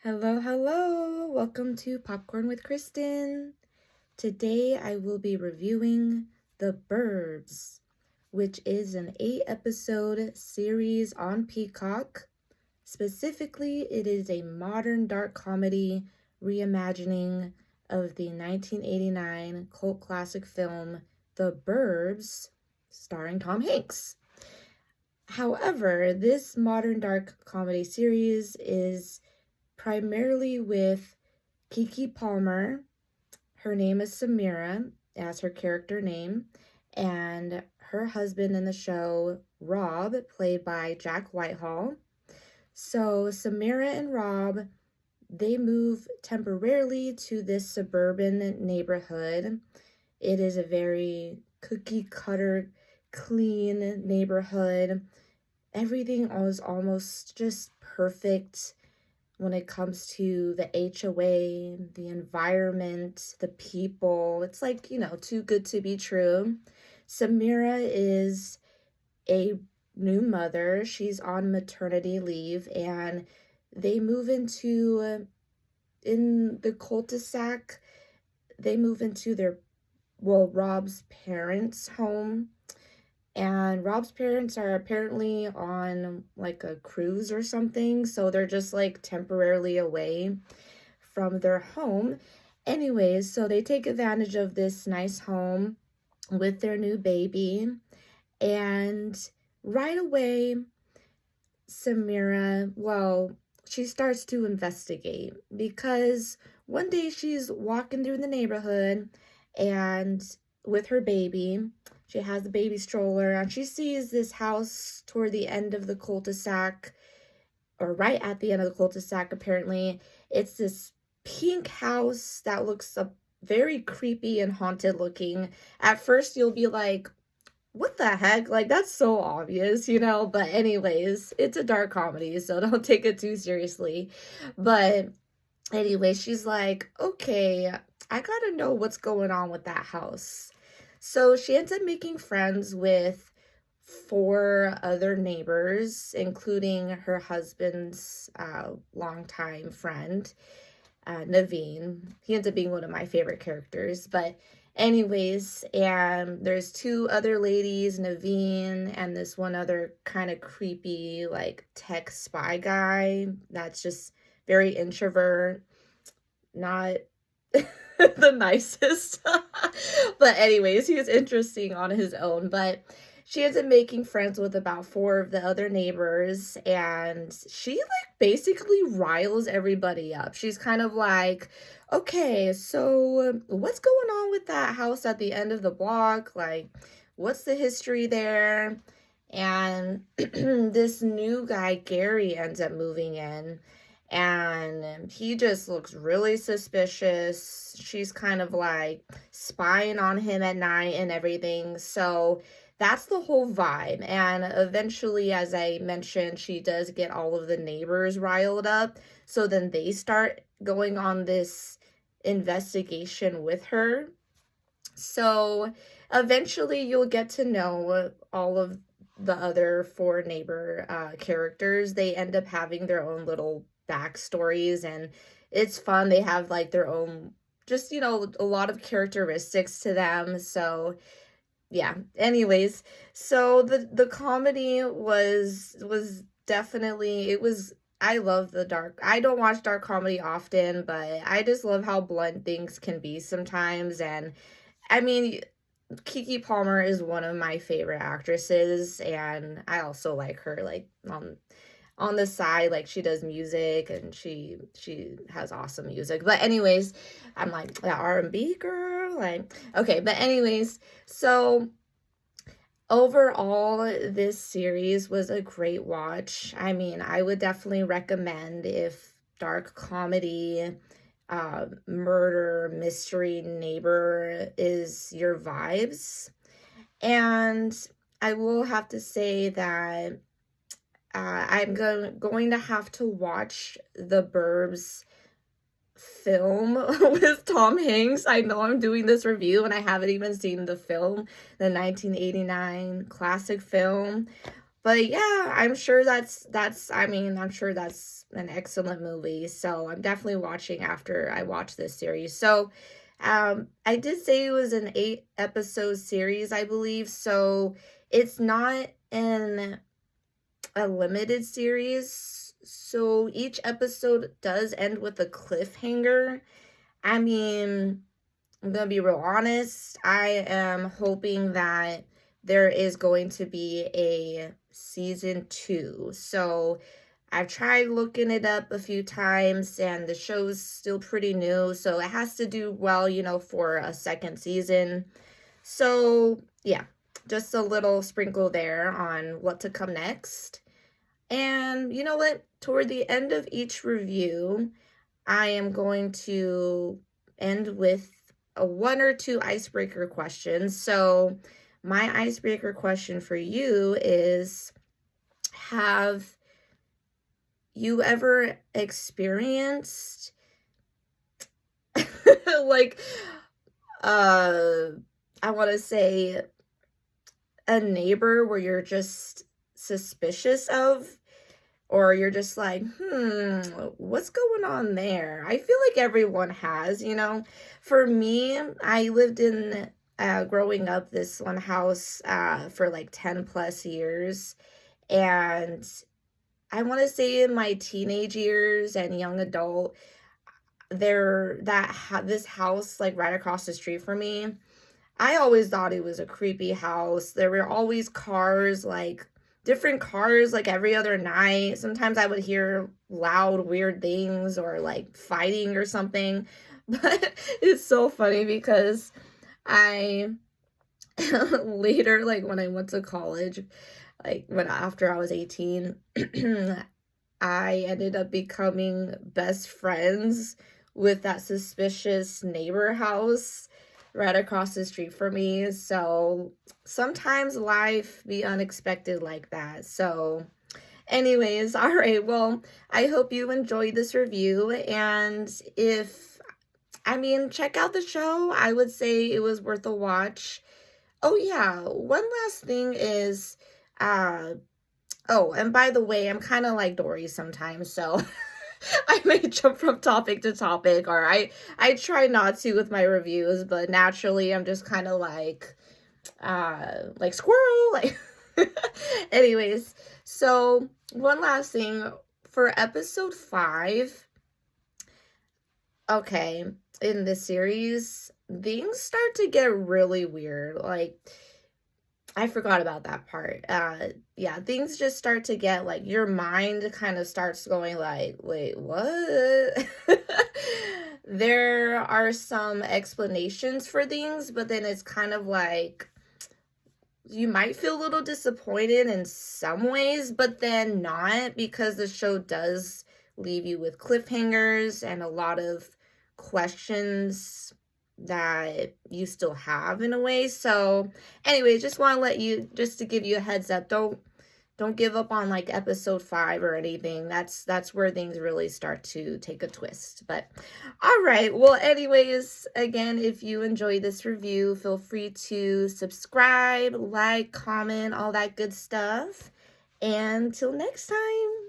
Hello, hello. Welcome to Popcorn with Kristen. Today I will be reviewing The Burbs, which is an 8-episode series on Peacock. Specifically, it is a modern dark comedy reimagining of the 1989 cult classic film The Burbs, starring Tom Hanks. However, this modern dark comedy series is primarily with Keke Palmer. Her name is Samira, as her character name, and her husband in the show, Rob, played by Jack Whitehall. So Samira and Rob, they move temporarily to this suburban neighborhood. It is a very cookie cutter, clean neighborhood. Everything is almost just perfect when it comes to the HOA, the environment, the people. It's like, too good to be true. Samira is a new mother. She's on maternity leave, and they move in the cul-de-sac, they move into Rob's parents' home. And Rob's parents are apparently on like a cruise or something, so they're just like temporarily away from their home. Anyways, so they take advantage of this nice home with their new baby. And right away, Samira, she starts to investigate because one day she's walking through the neighborhood and with her baby. She has the baby stroller and she sees this house toward the end of the cul-de-sac, or right at the end of the cul-de-sac, apparently. It's this pink house that looks very creepy and haunted looking. At first, you'll be like, what the heck? Like, that's so obvious, But anyways, it's a dark comedy, so don't take it too seriously. But anyway, she's like, okay, I gotta know what's going on with that house. So she ends up making friends with 4 other neighbors, including her husband's longtime friend, Naveen. He ends up being one of my favorite characters. But anyways, and there's 2 other ladies, Naveen and this one other kind of creepy, like, tech spy guy that's just very introvert, not the nicest. But anyways, he was interesting on his own. But she ends up making friends with about 4 of the other neighbors, and she like basically riles everybody up. She's kind of like, okay, so what's going on with that house at the end of the block? Like, what's the history there? And this new guy, Gary, ends up moving in, and he just looks really suspicious. She's kind of like spying on him at night and everything. So that's the whole vibe. And eventually, as I mentioned, she does get all of the neighbors riled up. So then they start going on this investigation with her. So eventually you'll get to know all of the other 4 neighbor characters. They end up having their own little backstories, and it's fun. They have like their own, just, a lot of characteristics to them. So yeah, anyways, so the comedy was definitely, I love the dark. I don't watch dark comedy often, but I just love how blunt things can be sometimes. And I mean, Keke Palmer is one of my favorite actresses, and I also like her, like, on the side, like, she does music and she has awesome music. But anyways, I'm like, that R&B girl, like, okay. But anyways, so overall, this series was a great watch. I mean, I would definitely recommend, if dark comedy, murder, mystery, neighbor is your vibes. And I will have to say that I'm going to have to watch The Burbs film with Tom Hanks. I know I'm doing this review and I haven't even seen the film, the 1989 classic film. But yeah, I'm sure that's an excellent movie. So I'm definitely watching after I watch this series. So I did say it was an 8 episode series, I believe. So it's not in a limited series. So each episode does end with a cliffhanger. I mean, I'm gonna be real honest. I am hoping that there is going to be a season 2. So I've tried looking it up a few times and the show's still pretty new. So it has to do well, for a second season. So yeah, just a little sprinkle there on what to come next. And you know what? Toward the end of each review, I am going to end with a 1 or 2 icebreaker questions. So, my icebreaker question for you is, have you ever experienced like I want to say a neighbor where you're just suspicious of, or you're just like, what's going on there? I feel like everyone has. For me, I lived in, growing up, this one house for like 10 plus years. And I want to say in my teenage years and young adult, this house like right across the street from me, I always thought it was a creepy house. There were always cars, like different cars, like every other night. Sometimes I would hear loud, weird things or like fighting or something. But it's so funny because I later, like when I went to college, like after I was 18, I ended up becoming best friends with that suspicious neighbor house right across the street from me. So sometimes life be unexpected like that. So anyways, all right. Well, I hope you enjoyed this review. And check out the show. I would say it was worth a watch. Oh yeah, one last thing is, oh, and by the way, I'm kind of like Dory sometimes, so I may jump from topic to topic, or I try not to with my reviews, but naturally I'm just kind of like squirrel, like anyways. So one last thing for episode 5. Okay, in this series, things start to get really weird. Like, I forgot about that part. Yeah, things just start to get like your mind kind of starts going like, wait, what? There are some explanations for things, but then it's kind of like you might feel a little disappointed in some ways, but then not, because the show does leave you with cliffhangers and a lot of questions that you still have in a way. So anyway, just want to just to give you a heads up, don't give up on like episode 5 or anything. That's where things really start to take a twist. But all right, well, anyways, again, if you enjoyed this review, feel free to subscribe, like, comment, all that good stuff, and till next time.